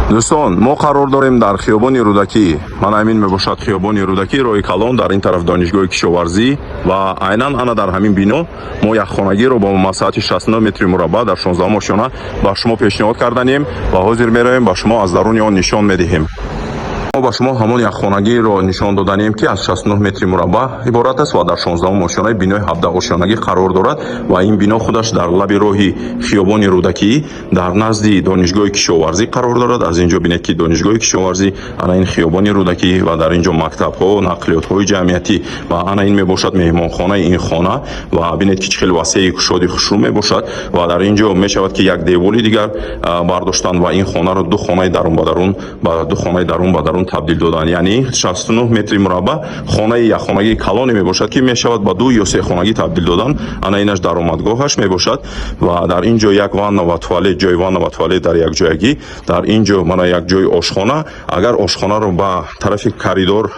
دوستان ما قرار داریم در خیابان رودکی. من همین میباشد خیابان رودکی روی کلان، در این طرف دانشگاه کشاورزی و عیناً انا در همین بینو ما یک خانگی رو با مساحت 69 متر مربع در 16 ماشینه با شما پیشنهاد کردیم و حاضر میرویم با شما از درون آن نشان میدهیم. ما با شما همون یک خانگی رو نشان دادیم که از 69 متر مربع عبارت است و در 16 ماشینه بینای 17 آشیانگی قرار دارد و این بنا خودش در لب راه خیابان رودکی در نزد دانشگاه کشاورزی قرار دارد. از اینجا بینید که دانشگاه کشاورزی، انا این خیابان رودکی و در اینجا مکتب ها، نقلیات های جمعیتی و انا این میباشد مهمانخانه این خانه و بینید که خیلی وسیع شادی خوشرو میباشد و در اینجا میشود که یک دیوالی دیگر برداشتن و این خانه رو دو خانه درون به درون تبدیل دادن. یعنی 69 متر مربع خانه یک خانگی کلانی میباشد که میشود با دو یا سه خانگی تبدیل دادن. انا اینش درآمدگاهش میباشد و در اینجا یک وان و توالت، جای وان و توالت در یک جایگی، در اینجا من یک جای آشخانه. اگر آشخانه رو با طرف کریدور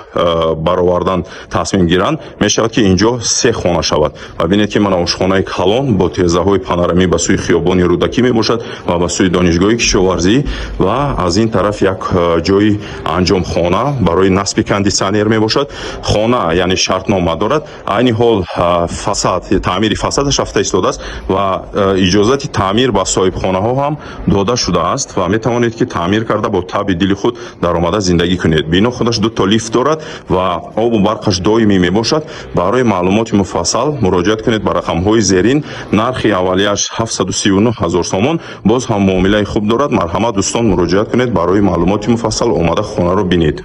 برآوردن تصمیم گیرند میشود که اینجا سه خانه شود و ببینید که من آشخانه کلان با تیزه های پانورامی به سوی خیابان رودکی میباشد و به سوی دانشگاه کشاورزی و از این طرف یک جای انجام خانه برای نصب کندیسانر می باشد. خانه یعنی شرطنامه دارد، عین حال فساد تعمیر فسادش رفته ایستاده است و اجازه تعمیر با صاحب خانه ها هم داده شده است و می توانید که تعمیر کرده با تاب دل خود در آمده زندگی کنید. بنا خودش دو تا لیفت دارد و آب و برقش دائمی می باشد. برای معلومات مفصل مراجعه کنید به رقم های زیرین. نرخ اولیه‌اش 739,000 تومان. باز هم معامله خوب دارد. مرحمت دوستان مراجعه کنید برای معلومات مفصل. اومده خانه رو بینید.